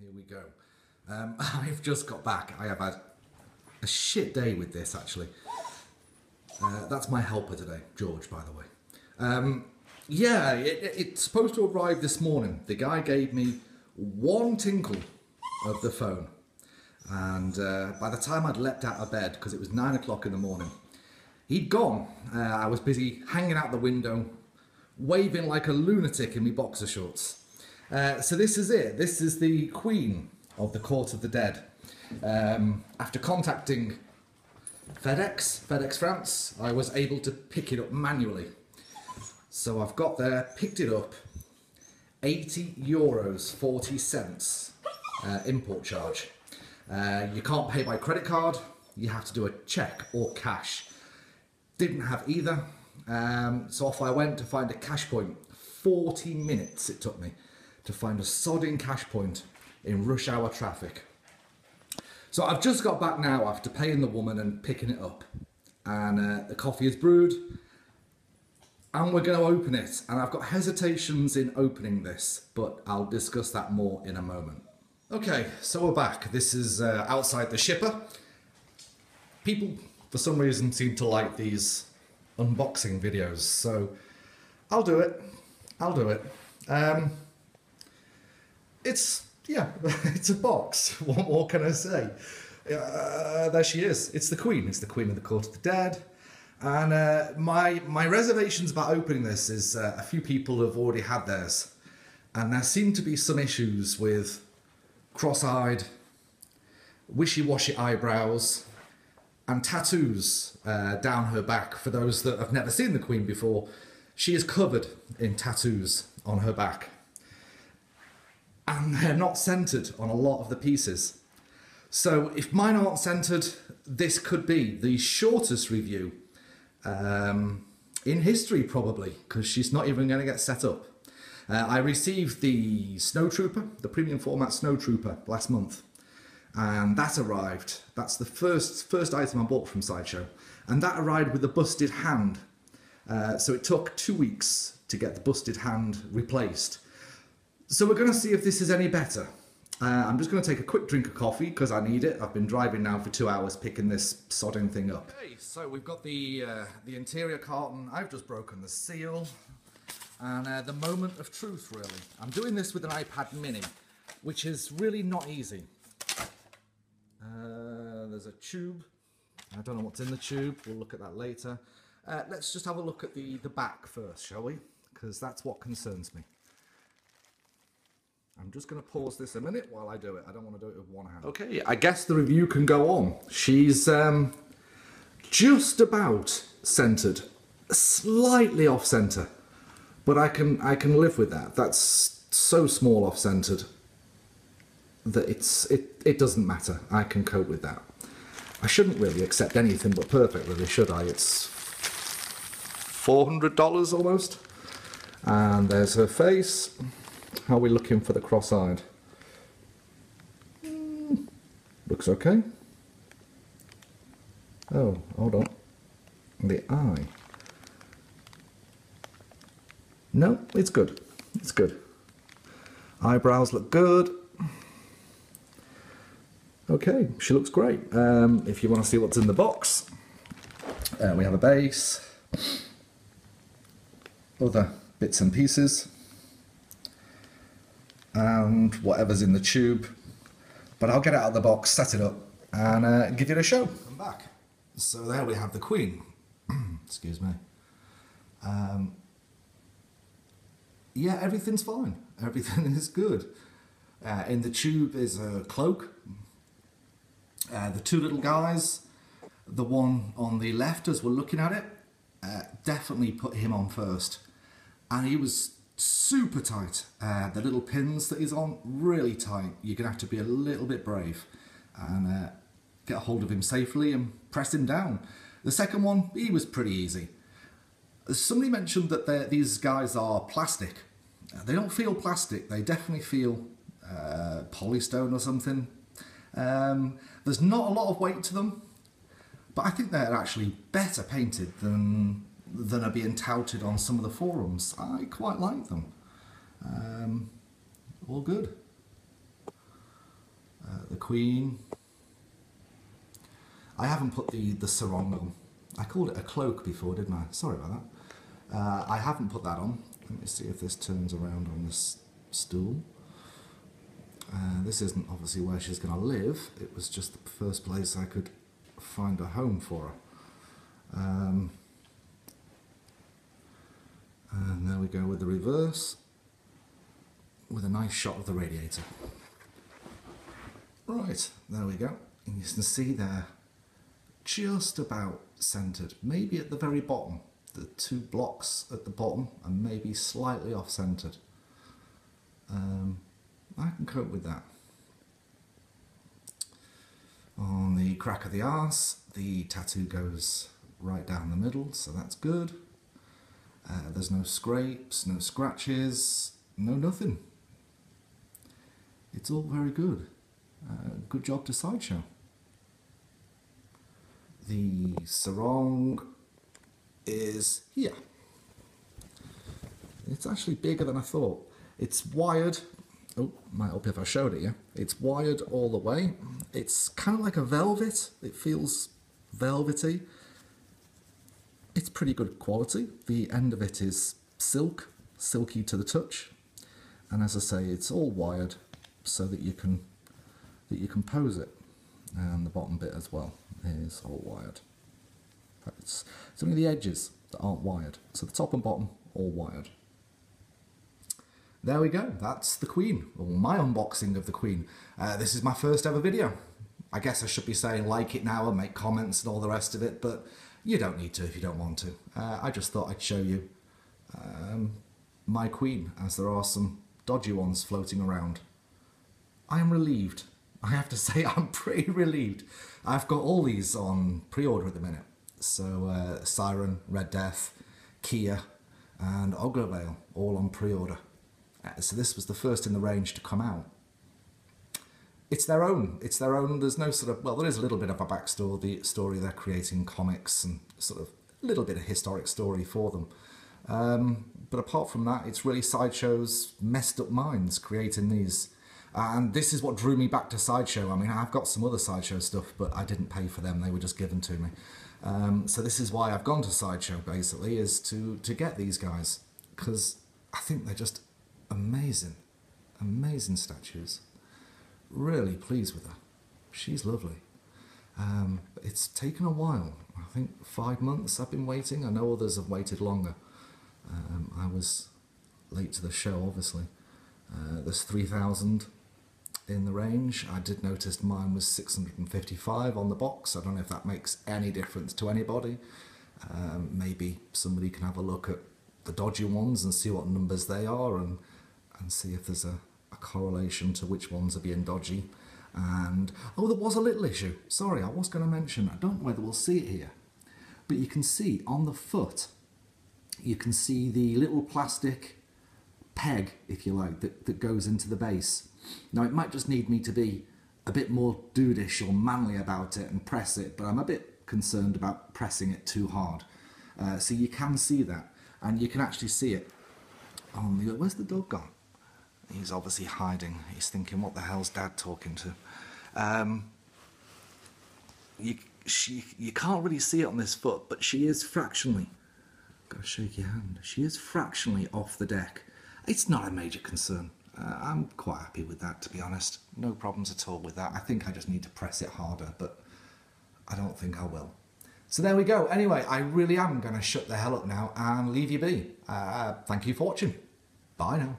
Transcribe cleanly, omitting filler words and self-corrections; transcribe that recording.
Here we go. I've just got back. I have had a shit day with this, actually. That's my helper today, George, by the way. Yeah, it's supposed to arrive this morning. The guy gave me one tinkle of the phone. And by the time I'd leapt out of bed, because it was 9 o'clock in the morning, he'd gone. I was busy hanging out the window, waving like a lunatic in my boxer shorts. So this is it. This is the Queen of the Court of the Dead. After contacting FedEx France, I was able to pick it up manually. So I've got there, picked it up, €80, 40 cents import charge. You can't pay by credit card, you have to do a check or cash. Didn't have either, so off I went to find a cash point. 40 minutes it took me to find a sodding cash point in rush hour traffic. So I've just got back now after paying the woman and picking it up. And the coffee is brewed. And we're going to open it. And I've got hesitations in opening this, but I'll discuss that more in a moment. Okay, so we're back. This is outside the shipper. People, for some reason, seem to like these unboxing videos. So I'll do it. Yeah, it's a box. What more can I say? There she is. It's the Queen. It's the Queen of the Court of the Dead. And my reservations about opening this is a few people have already had theirs. And there seem to be some issues with cross-eyed, wishy-washy eyebrows, and tattoos down her back. For those that have never seen the Queen before, she is covered in tattoos on her back. And they're not centered on a lot of the pieces. So if mine aren't centered, this could be the shortest review in history, probably, because she's not even going to get set up. I received the Snow Trooper, the premium format Snow Trooper, last month. And that arrived. That's the first item I bought from Sideshow. And that arrived with a busted hand. So it took 2 weeks to get the busted hand replaced. So we're going to see if this is any better. I'm just going to take a quick drink of coffee because I need it. I've been driving now for 2 hours picking this sodding thing up. Okay, so we've got the interior carton. I've just broken the seal. And the moment of truth, really. I'm doing this with an iPad mini, which is really not easy. There's a tube. I don't know what's in the tube. We'll look at that later. Let's just have a look at the back first, shall we? Because that's what concerns me. I'm just going to pause this a minute while I do it. I don't want to do it with one hand. Okay, I guess the review can go on. She's just about centered, slightly off center, but I can live with that. That's so small off centered that it doesn't matter. I can cope with that. I shouldn't really accept anything but perfect, really, should I? It's $400 almost. And there's her face. How are we looking for the cross-eyed? Looks okay. Oh, hold on. The eye. No, it's good. It's good. Eyebrows look good. Okay, she looks great. If you want to see what's in the box, we have a base, other bits and pieces, and whatever's in the tube. But I'll get it out of the box, set it up, and give it a show. I'm back. So there we have the Queen. Excuse me. Yeah, everything's fine. Everything is good. In the tube is a cloak. The two little guys, the one on the left as we're looking at it, definitely put him on first. And he was super tight. The little pins that he's on, really tight. You're going to have to be a little bit brave and get a hold of him safely and press him down. The second one, he was pretty easy. Somebody mentioned that these guys are plastic. They don't feel plastic, they definitely feel polystone or something. There's not a lot of weight to them, but I think they're actually better painted than are being touted on some of the forums. I quite like them. All good. Queen. I haven't put the sarong on. I called it a cloak before, didn't I? Sorry about that. I haven't put that on. Let me see if this turns around on this stool. This isn't obviously where she's going to live. It was just the first place I could find a home for her. And there we go with the reverse, with a nice shot of the radiator. Right, there we go. And you can see they're just about centered, maybe at the very bottom. The two blocks at the bottom are maybe slightly off-centered. I can cope with that. On the crack of the arse, the tattoo goes right down the middle, so that's good. There's no scrapes, no scratches, no nothing. It's all very good. Good job to Sideshow. The sarong is here. It's actually bigger than I thought. It's wired. Oh, might help if I showed it, yeah? It's wired all the way. It's kind of like a velvet. It feels velvety. It's pretty good quality. The end of it is silk, silky to the touch. And as I say, it's all wired so that you can pose it. And the bottom bit as well is all wired. It's only the edges that aren't wired. So the top and bottom, all wired. There we go, that's the Queen, or my unboxing of the Queen. This is my first ever video. I guess I should be saying like it now and make comments and all the rest of it, but you don't need to if you don't want to. I just thought I'd show you my Queen, as there are some dodgy ones floating around. I am relieved. I have to say I'm pretty relieved. I've got all these on pre-order at the minute. So Siren, Red Death, Kia and Oglervale, all on pre-order. So this was the first in the range to come out. It's their own. It's their own. There's no sort of, well, there is a little bit of a backstory. They're creating comics and sort of a little bit of historic story for them. But apart from that, it's really Sideshow's messed up minds creating these. And this is what drew me back to Sideshow. I mean, I've got some other Sideshow stuff, but I didn't pay for them. They were just given to me. So this is why I've gone to Sideshow, basically, is to get these guys. Because I think they're just amazing. Amazing statues. Really pleased with her. She's lovely. It's taken a while. I think 5 months I've been waiting. I know others have waited longer. I was late to the show, obviously. There's 3,000 in the range. I did notice mine was 655 on the box. I don't know if that makes any difference to anybody. Maybe somebody can have a look at the dodgy ones and see what numbers they are and see if there's a correlation to which ones are being dodgy. And oh, there was a little issue. Sorry, I was going to mention, I don't know whether we'll see it here, but you can see on the foot, you can see the little plastic peg, if you like, that goes into the base. Now it might just need me to be a bit more dudish or manly about it and press it, but I'm a bit concerned about pressing it too hard. So you can see that, and you can actually see it on the, where's the dog gone? He's obviously hiding. He's thinking, what the hell's Dad talking to? You can't really see it on this foot, but she is fractionally, gotta shake your hand, she is fractionally off the deck. It's not a major concern. I'm quite happy with that, to be honest. No problems at all with that. I think I just need to press it harder, but I don't think I will. So there we go. Anyway, I really am going to shut the hell up now and leave you be. Thank you for watching. Bye now.